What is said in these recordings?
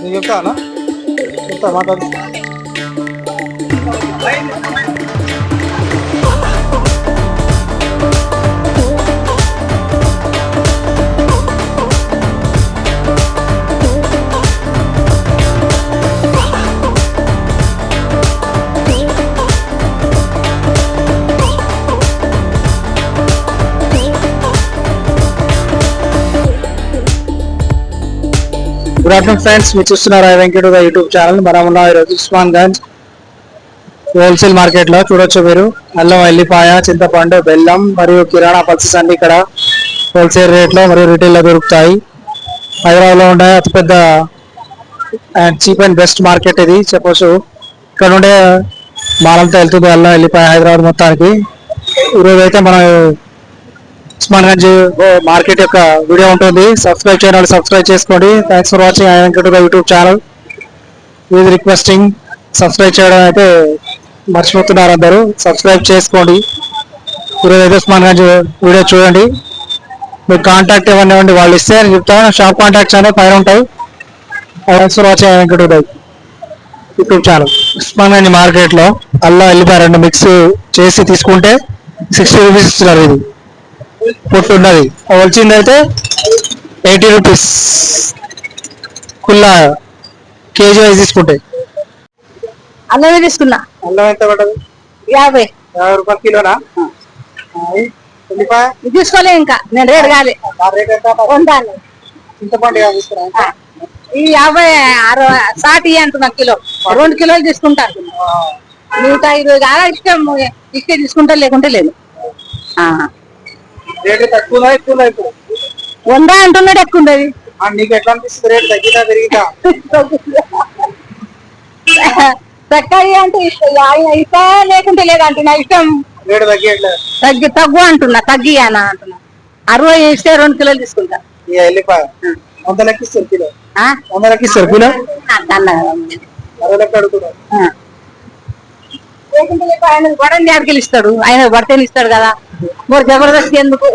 నీకు చెప్తానా చెప్తా మాట్లాడు. గుడ్ ఆఫ్టర్నూన్ ఫ్రెండ్స్, మీరు చూస్తున్నారు వెంకట యూట్యూబ్ ఛానల్. మనం ఉన్న ఈరోజు ఉస్మాన్ గంజ్ హోల్సేల్ మార్కెట్ లో చూడొచ్చు. మీరు అల్లం, ఎల్లిపాయ, చింతపండు, బెల్లం మరియు కిరాణా పల్సెస్ అన్ని ఇక్కడ హోల్సేల్ రేట్ లో మరియు రిటైల్ లో దొరుకుతాయి. హైదరాబాద్ లో ఉండే అతిపెద్ద and cheap and best market ఇది చెప్పొచ్చు. ఇక్కడ ఉండే మాలంతా వెళ్తుంది అల్లం, ఎల్లిపాయ హైదరాబాద్ మొత్తానికి. ఈరోజు అయితే మనం ఉస్మాన్ గంజ్ మార్కెట్ యొక్క వీడియో ఉంటుంది. సబ్స్క్రైబ్ చేయడం సబ్స్క్రైబ్ చేసుకోండి. Thanks for watching I Venkata YouTube channel. Please requesting subscribe చేయడం అయితే మర్చిపోతున్నారు అందరూ. సబ్స్క్రైబ్ చేసుకోండి. ఈరోజు అయితే ఉస్మాన్ గంజ్ వీడియో చూడండి. మీరు కాంటాక్ట్ ఏమన్నా ఇవ్వండి, వాళ్ళు ఇస్తే అని చెప్తాను. షాప్ కాంటాక్ట్స్ అనేవి పైన ఉంటాయి. Thanks for watching I Venkata YouTube channel. Osmangunj market లో అల్లం, ఎల్లిపాయ రెండు మిక్స్ చేసి తీసుకుంటే 60 రూపీస్ ఇస్తున్నారు. ఇది పొట్టు ఉన్నది వచ్చింది అయితే 80 రూపీస్. కుల్లా కేజీ వైజ్ తీసుకుంటే అల్లమే తీసుకున్నా. అల్లం ఎంత పడ్డది? 50 రూపాయలు కిలోనా? ఉల్లిపాయ తీసుకోలే, ఇంకా నేను రేటు కాలే వండాలి. చింతపండు తీసుకురా. ఈ 50 60 60 అంటున్నా కిలో. 2 కిలోలు తీసుకుంటాను. 120 కాదా ఇష్టం, ఇస్తే తీసుకుంటా లేకుంటే లేదు. రేటు తక్కువ ఎక్కువ ఇప్పుడు 100 అంటున్నాడు, ఎక్కువ ఉండేది. నీకు ఎట్లా అనిపిస్తుంది? రేటు తగ్గినా పెరిగినా? తక్కువ అంటే ఇష్టం లేకుంటే లేదు అంటున్నా. ఇష్టం రేటు తగ్గట్లేదు, తగ్గు అంటున్నా. తగ్గియానా అంటున్నా. 60 ఇస్తే 2 కిలోలు తీసుకుంటా. వెళ్ళిపోయా 100 లెక్కిస్తారు కిలో. 100 లెక్కిస్తారు కిలో. 60 లెక్క అడుగుతున్నారు. ఆయన గొడవని జాడికి ఇస్తాడు, ఆయన భర్తని ఇస్తాడు కదా. మరి జబర్దస్త్ ఎందుకు?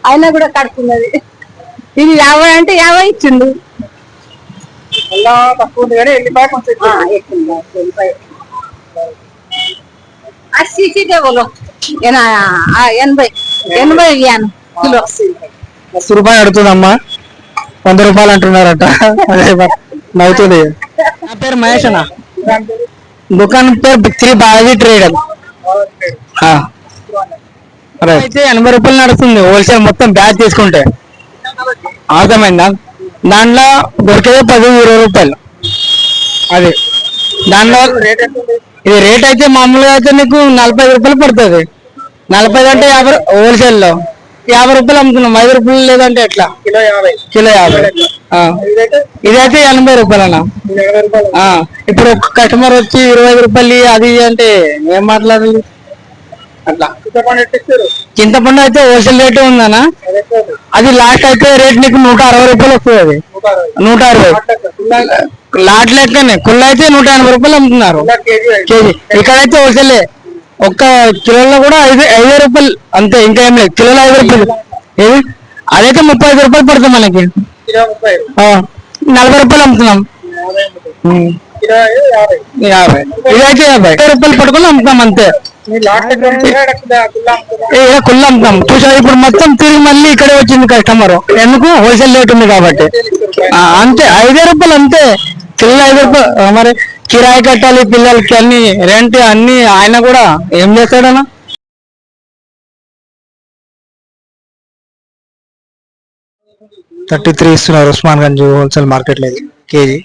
ఆయన కూడా కడుతున్నది. ఇది 50 అంటే 50 ఇచ్చిండు. అలా తక్కువ ఉంది కానీ వెళ్ళిపోయా కొంచెం 80 बोलो 80 ఇయ్యాను కిలో. 10 రూపాయలు అడుగుతుందమ్మా, 100 రూపాయలు అంటున్నారట. అదే నవ్వుతుంది. నా పేరు మహేష్ అన్న. దుకాణం పేరు బిక్రీ బాజీ ట్రేడ్. అయితే 80 రూపాయలు నడుస్తుంది హోల్సేల్ మొత్తం బ్యాచ్ తీసుకుంటే. అర్థమైందా? దాంట్లో దొరికేది 10-20 రూపాయలు. అది దాంట్లో ఇది రేట్ అయితే మామూలుగా అయితే నీకు 45 రూపాయలు పడుతుంది. 45 అంటే 50 హోల్సేల్ లో 50 రూపాయలు అమ్ముతున్నాం. 5 రూపాయలు లేదంటే ఎట్లా? కిలో 50. ఇదైతే 80 రూపాయలు అన్న. ఇప్పుడు ఒక కస్టమర్ వచ్చి 25 రూపాయలు అది అంటే ఏం మాట్లాడాలి అట్లా. చింతపండు అయితే హోల్సేల్ రేట్ ఉందనా, అది లాస్ట్ అయితే రేట్ నీకు 160 రూపాయలు వస్తుంది. అది 160 లాట్ లెక్కనే. కుళ్ళ అయితే 180 రూపాయలు అమ్ముతున్నారు కేజీ. ఇక్కడైతే హోల్సేల్ ఒక్క కిలోలో కూడా 5 రూపాయలు అంతే, ఇంకా ఏం లేదు. కిలోలో 5 రూపాయలు. ఏది అదైతే 35 రూపాయలు పడుతుంది మనకి. 40 రూపాయలు అమ్ముతున్నాం. 50 ఇదైతే 50 రూపాయలు పట్టుకొని అమ్ముతాం అంతే. కుళ్ళ అమ్ముతాం. చూసా ఇప్పుడు మొత్తం తిరిగి మళ్ళీ ఇక్కడే వచ్చింది కస్టమర్. ఎందుకు? హోల్సేల్ రేట్ ఉంది కాబట్టి. అంతే 5 రూపాయలు అంతే. కిలో 5 రూపాయలు. మరి కిరాయి కట్టాలి పిల్లలకి, అన్ని రెంట్ అన్ని. ఆయన కూడా ఏం చేస్తాడన్నా? $33 ఇస్తున్నారు ఉస్మాన్ గంజ్ హోల్సేల్ మార్కెట్ లో. KG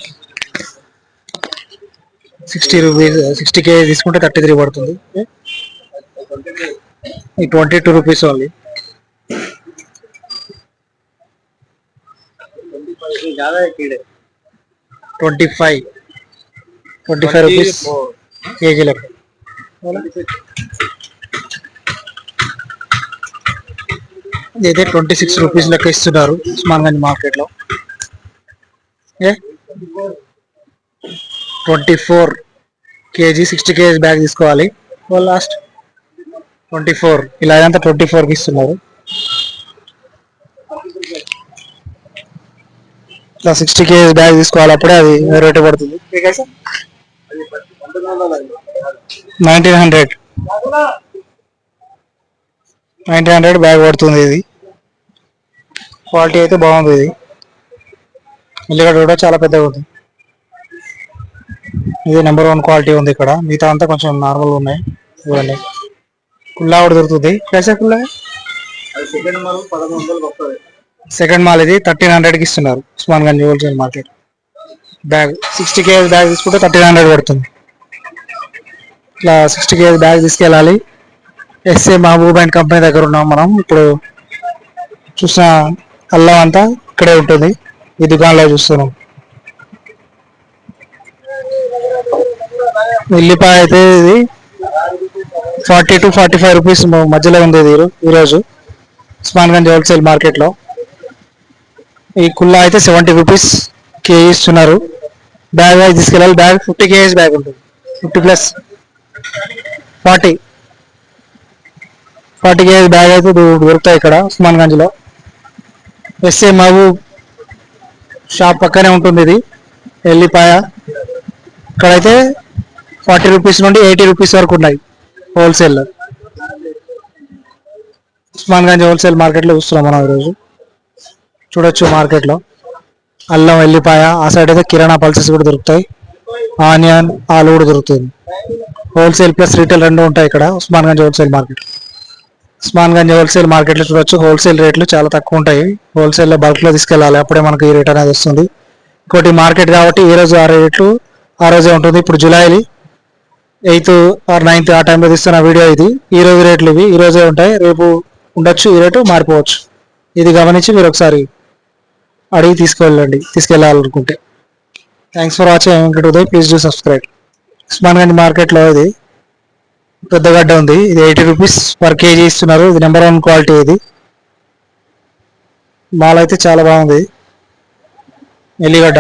60 rupees. 60 కేజీ తీసుకుంటే 33 పడుతుంది. 22 రూపీస్ ఓన్లీ. 25 రూపీస్ కేజీ లెక్క. ఇదైతే 26 రూపీస్ లెక్క ఇస్తున్నారు ఉస్మాన్ గంజ్ మార్కెట్ లో. 24 కేజీ 60 కేజీ బ్యాగ్ తీసుకోవాలి. లాస్ట్ 24 ఇలా అంతా 24కి ఇస్తున్నారు. ఇట్లా 60 కేజీ బ్యాగ్ తీసుకోవాలి, అప్పుడే అది రేటు పడుతుంది. 1900 1900 బ్యాగ్ పడుతుంది. ఇది క్వాలిటీ అయితే బాగుంది. ఇది ఉల్లిగడ్డ కూడా చాలా పెద్దగా ఉంది. ఇది నెంబర్ 1 క్వాలిటీ ఉంది ఇక్కడ. మిగతా అంతా కొంచెం నార్మల్ ఉన్నాయి. చూడండి, కుల్లా కూడా దొరుకుతుంది. కుల్లా సెకండ్ మాల్ ఇది 1300కి ఇస్తున్నారు Osmangunj wholesale market. Bag 60 KG bag తీసుకుంటే 1300 పడుతుంది. ఇట్లా 60 కేజీ బ్యాగ్ తీసుకెళ్ళాలి. ఎస్ఏ మహబూబ్ అండ్ కంపెనీ దగ్గర ఉన్నాం మనం. ఇప్పుడు చూసిన అల్లం అంతా ఇక్కడే ఉంటుంది, ఈ దుకాణంలో చూస్తున్నాం. ఉల్లిపాయ అయితే ఇది 40 to 45 రూపీస్ మధ్యలో ఉంది ఇది ఈరోజు ఉస్మాన్ గంజ్ హోల్సేల్ మార్కెట్లో. ఈ కుల్లా అయితే 70 రూపీస్ కేజీ ఇస్తున్నారు. బ్యాగ్ వైజ్ తీసుకెళ్ళాలి. బ్యాగ్ 50 కేజీస్ బ్యాగ్ ఉంటుంది. 50 ప్లస్ 40 కేజీ బ్యాగ్ అయితే దొరుకుతాయి ఇక్కడ ఉస్మాన్ గంజ్లో. ఎస్ఏ మహబూబ్ షాప్ పక్కనే ఉంటుంది ఇది. ఎల్లిపాయ ఇక్కడైతే 40 రూపీస్ నుండి 80 రూపీస్ వరకు ఉన్నాయి హోల్సేల్లో. ఉస్మాన్ గంజ్ హోల్సేల్ మార్కెట్లో చూస్తున్నాం మనం ఈరోజు. చూడొచ్చు మార్కెట్లో అల్లం, ఎల్లిపాయ, ఆ సైడ్ అయితే కిరాణా పల్సెస్ కూడా దొరుకుతాయి. ఆనియన్, ఆలు కూడా దొరుకుతుంది. హోల్సేల్ ప్లస్ రీటైల్ రెండు ఉంటాయి ఇక్కడ Osmangunj wholesale market. Osmangunj wholesale మార్కెట్లో చూడొచ్చు హోల్సేల్ రేట్లు చాలా తక్కువ ఉంటాయి. హోల్సేల్లో బల్క్లో తీసుకెళ్ళాలి, అప్పుడే మనకి ఈ రేట్ అనేది వస్తుంది. ఇంకోటి మార్కెట్ కాబట్టి ఏ రోజు ఆ రేట్లు ఆ రోజే ఉంటుంది. ఇప్పుడు జూలై 8th or 9th ఆ టైంలో తీస్తున్న వీడియో ఇది. ఈ రోజు రేట్లు ఇవి, ఈ రోజే ఉంటాయి. రేపు ఉండొచ్చు, ఈ రేటు మారిపోవచ్చు. ఇది గమనించి మీరు ఒకసారి అడిగి తీసుకెళ్ళాలనుకుంటే. Thanks for watching Venkat Uday. Please do subscribe. Osman Gunj మార్కెట్లో ఇది పెద్ద గడ్డ ఉంది. ఇది 80 రూపీస్ పర్ కేజీ ఇస్తున్నారు. ఇది నెంబర్ 1 క్వాలిటీ. ఇది మాల్ అయితే చాలా బాగుంది. ఎల్లిగడ్డ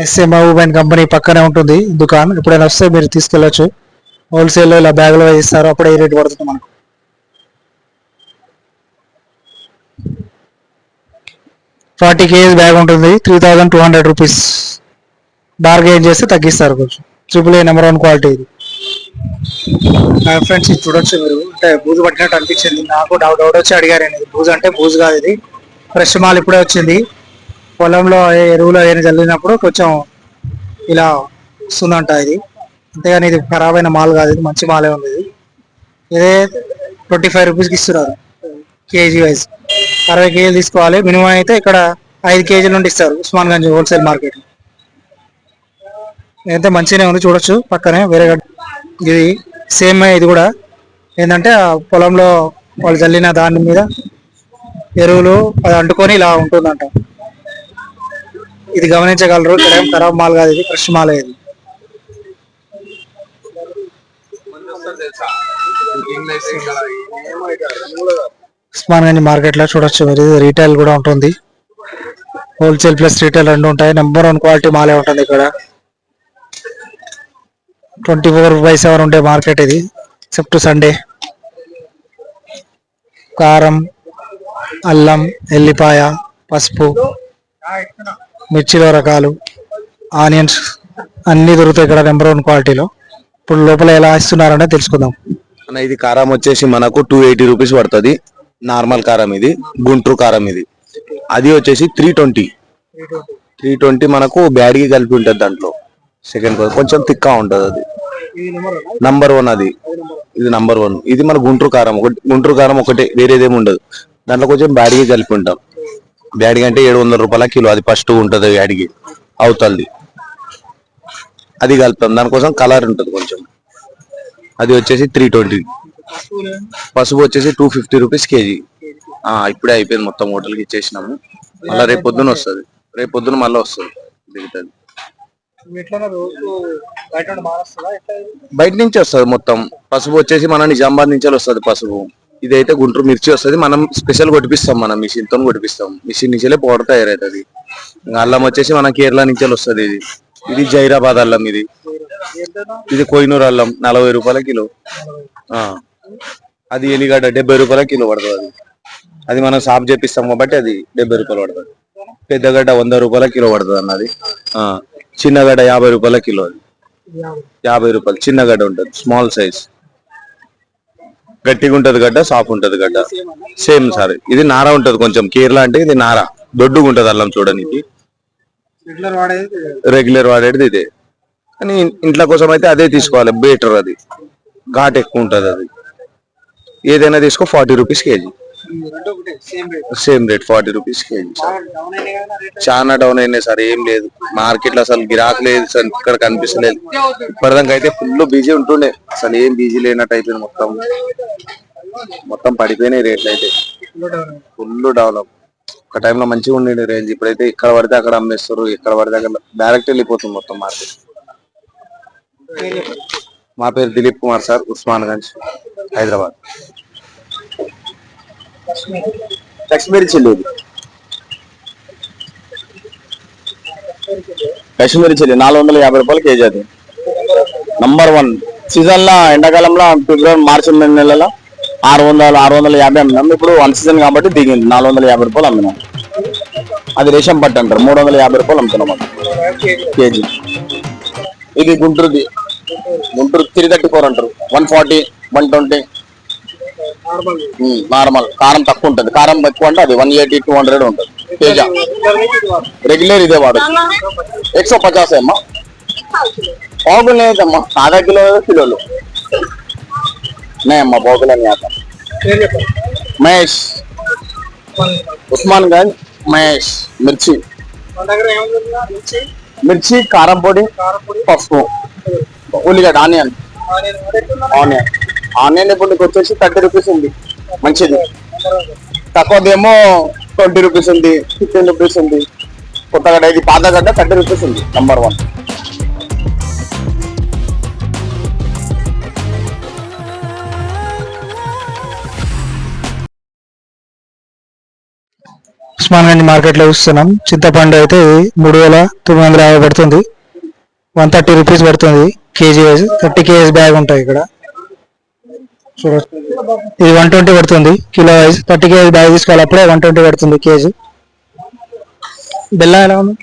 ఎస్ఏ మహబూబ్ అండ్ కంపెనీ పక్కనే ఉంటుంది దుకాణం. ఎప్పుడైనా వస్తే మీరు తీసుకెళ్ళచ్చు. హోల్సేల్లో ఇలా బ్యాగులో ఇస్తారు, అప్పుడే ఈ రేట్ పడుతుంది మనకు. 40 కేజీ బ్యాగ్ ఉంటుంది. 3200 రూపీస్. బార్గెయిన్ చేస్తే తగ్గిస్తారు కొంచెం. AAA నెంబర్ 1 క్వాలిటీ ఇది. ఫ్రెండ్స్ ఇది చూడొచ్చు మీరు. అంటే బూజు పట్టినట్టు అనిపించింది నాకు. డౌట్ వచ్చి అడిగారు. ఇది బూజు అంటే బూజు కాదు, ఇది ఫ్రెష్ మాల్ ఇప్పుడే వచ్చింది. పొలంలో ఎరువులు ఏమైనా చల్లినప్పుడు కొంచెం ఇలా వస్తుందంట ఇది. అంతేగాని ఇది ఖరాబ్ అయిన మాల్ కాదు, ఇది మంచి మాలే ఉంది. ఇది ఇదే 25 రూపీస్కి ఇస్తున్నారు కేజీ వైజ్. 60 కేజీలు తీసుకోవాలి మినిమం. అయితే ఇక్కడ 5 కేజీల నుండి ఇస్తారు ఉస్మాన్ గంజ్ హోల్సేల్ మార్కెట్. అయితే మంచిగానే ఉంది, చూడొచ్చు పక్కనే వేరే. ఇది సేమ్ ఇది కూడా ఏంటంటే ఆ పొలంలో వాళ్ళు చల్లిన దాని మీద ఎరువులు అది అంటుకొని ఇలా ఉంటుందంట. ఇది గమనించగలరు. ఇక్కడ ఏం ఖరాబ్ మాల్ కాదు, ఇది ఫ్రెష్ మాల్. ఇది ఉస్మాన్ గంజ్ మార్కెట్ లో చూడొచ్చు మీరు. ఇది రీటైల్ కూడా ఉంటుంది. హోల్సేల్ ప్లస్ రీటైల్ రెండు ఉంటాయి. నెంబర్ 1 క్వాలిటీ మాలే ఉంటుంది ఇక్కడ. 24/7 ఉండే మార్కెట్ ఇది, ఎక్సెప్ట్ సండే. కారం, అల్లం, ఎల్లిపాయ, పసుపు, మిర్చిలో రకాలు, ఆనియన్స్ అన్ని దొరుకుతాయి ఇక్కడ నెంబర్ 1 క్వాలిటీలో. ఇప్పుడు లోపల ఎలా ఇస్తున్నారనే తెలుసుకుందాం. ఇది కారం వచ్చేసి మనకు 280 రూపీస్ పడుతుంది. నార్మల్ కారం ఇది, గుంటూరు కారం ఇది. అది వచ్చేసి 320 మనకు బ్యాడ్కి కలిపి ఉంటుంది. దాంట్లో సెకండ్ కొంచెం తిక్కా ఉంటుంది. అది నంబర్ 1 అది. ఇది నంబర్ 1. ఇది మన గుంటూరు కారం. గుంటూరు కారం ఒకటే, వేరేదేమి ఉండదు. దాంట్లో కొంచెం బ్యాడ్కి కలిపి ఉంటాం. బ్యాడ్కి అంటే 700 రూపాయల కిలో. అది ఫస్ట్ ఉంటుంది బ్యాడ్కి అవుతుంది. అది కలుపుతాం, దానికోసం కలర్ ఉంటుంది కొంచెం. అది వచ్చేసి 320. పసుపు వచ్చేసి 250 రూపీస్ కేజీ. ఇప్పుడే అయిపోయింది మొత్తం, హోటల్కి ఇచ్చేసినాము. మళ్ళీ రేపు పొద్దున వస్తుంది. రేపు పొద్దున మళ్ళీ వస్తుంది దిగుతుంది. బయట నుంచి వస్తుంది మొత్తం. పసుపు వచ్చేసి మన నిజామాబాద్ నుంచి వస్తుంది పసుపు. ఇదైతే గుంటూరు మిర్చి వస్తుంది. మనం స్పెషల్ కొట్టిపిస్తాం, మనం మిషన్ తో కొట్టిపిస్తాం. మిషన్ నుంచే పౌడర్ తయారవుతుంది. అల్లం వచ్చేసి మన కేరళ నుంచి వస్తుంది. ఇది జైరాబాద్ అల్లం. ఇది కోహినూర్ అల్లం 40 రూపాయల కిలో. అది ఎలిగడ్డ 70 రూపాయల కిలో పడుతుంది. అది మనం సాఫ్ చేపిస్తాం కాబట్టి అది 70 రూపాయలు పడుతుంది. పెద్ద గడ్డ 100 రూపాయల కిలో పడుతుంది అన్నది. చిన్న గడ్డ 50 రూపాయల కిలో. అది 50 రూపాయలు చిన్న గడ్డ ఉంటుంది, స్మాల్ సైజ్. గట్టిగా ఉంటది గడ్డ, సాఫ్ ఉంటది గడ్డ. సేమ్ సార్, ఇది నార ఉంటది కొంచెం. కేరళ అంటే ఇది నార దొడ్డుగా ఉంటది అల్లం చూడడానికి. రెగ్యులర్ వాడేది ఇదే, కానీ ఇంట్లో కోసం అయితే అదే తీసుకోవాలి, బెటర్. అది ఘాట్ ఎక్కువ ఉంటది. అది ఏదైనా తీసుకో 40 rupees KG. Same rate 40 rupees KG. చాలా డౌన్ అయినాయి సార్, ఏం లేదు మార్కెట్ లో అసలు గిరాక్ లేదు సార్, ఇక్కడ కనిపిస్తలేదు. ఇప్పటిదాకా అయితే ఫుల్ బిజీ ఉంటుండే, అసలు ఏం బిజీ లేనట్టు అయిపోయింది. మొత్తం పడిపోయినాయి రేట్లు అయితే, ఫుల్ డెవలప్. ఒక టైంలో మంచిగా ఉండే రేంజ్, ఇప్పుడైతే ఇక్కడ పడితే అక్కడ అమ్మేస్తారు, ఎక్కడ పడితే అక్కడ డైరెక్ట్ వెళ్ళిపోతుంది మొత్తం మార్కెట్. మా పేరు Dilip Kumar sir, Osmangunj, Hyderabad. Kashmiri chilli, Kashmiri chilli 450 రూపాయలు కేజీ. అది నంబర్ 1 సీజన్ లో. ఎండాకాలంలో ఫిబ్రవరి మార్చి నెలలో 650 అమ్మినాం. ఇప్పుడు 1 సీజన్ కాబట్టి దిగింది, 450 రూపాయలు అమ్మినాం. అది రేషన్ పట్టు అంటారు, 350 రూపాయలు అమ్ముతున్నాం కేజీ. ఇది గుంటూరుది, గుంటూరు 334 అంటారు. 140, 120 నార్మల్. కారం తక్కువ ఉంటుంది, కారం ఎక్కువ అంటే అది 180, 200 ఉంటుంది కేజీ. రెగ్యులర్ ఇదే వాడు. 150 అమ్మా. పావులు లేదమ్మా, ఆधा किलो కిలోలు అమ్మా. పావులు అని మహేష్, ఉస్మాన్ గంజ్ మహేష్. మిర్చి, కారం పొడి, పసుపు, ఉల్లిగడ్డ, ఆనియన్. ఇప్పుడు వచ్చేసి 30 రూపీస్ ఉంది, మంచిది. తక్కువదేమో 20 రూపీస్ ఉంది, 15 రూపీస్ ఉంది. కొత్తగడ్డ ఇది పాత గడ్డ 30 రూపీస్ ఉంది, నంబర్ 1. ఉస్మాన్ గంజ్ మార్కెట్ లో చూస్తున్నాం. చింతపండు అయితే 3950 పడుతుంది, 130 రూపీస్ పడుతుంది కేజీ వైజ్. 30 కేజీ బ్యాగ్ ఉంటాయి ఇక్కడ చూడొచ్చు. ఇది 120 పడుతుంది కిలో వైజ్. 30 కేజీ బ్యాగ్ తీసుకోవాలి, అప్పుడే 120 పడుతుంది కేజీ. బెల్లం ఎలా ఉంది?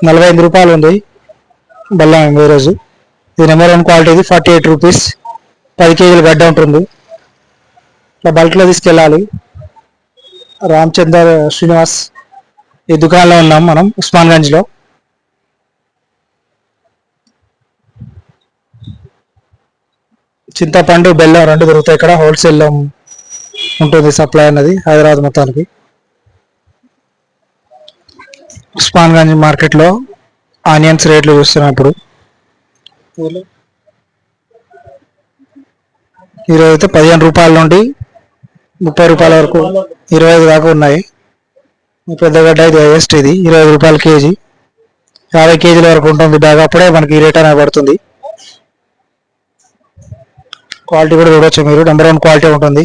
45 రూపాయలు ఉంది బెల్లం ఈ రోజు. ఇది నెంబర్ 1 క్వాలిటీ. ఇది 48 రూపీస్. 10 కేజీలు గడ్డ ఉంటుంది. ఇట్లా బల్క్ లో తీసుకెళ్ళాలి. రామచందర్ శ్రీనివాస్ ఈ దుకాణంలో ఉన్నాం మనం, ఉస్మాన్ గంజ్ లో. చింతపండు, బెల్లం 2 దొరుకుతాయి ఇక్కడ. హోల్సేల్ లో ఉంటుంది సప్లై అన్నది హైదరాబాద్ మొత్తానికి. ఉస్మాన్ గంజ్ మార్కెట్ లో ఆనియన్స్ రేట్లు చూస్తున్నాం ఇప్పుడు. ఈరోజు అయితే 15 రూపాయల నుండి 30 రూపాయల వరకు, 25 దాకా ఉన్నాయి. పెద్ద గడ్డ ఇది హైయెస్ట్, ఇది 20 రూపాయల కేజీ. 50 కేజీల వరకు ఉంటుంది బ్యాగ్, అప్పుడే మనకి రేట్ అనేది పడుతుంది. క్వాలిటీ కూడా చూడవచ్చు మీరు, నెంబర్ 1 క్వాలిటీ ఉంటుంది.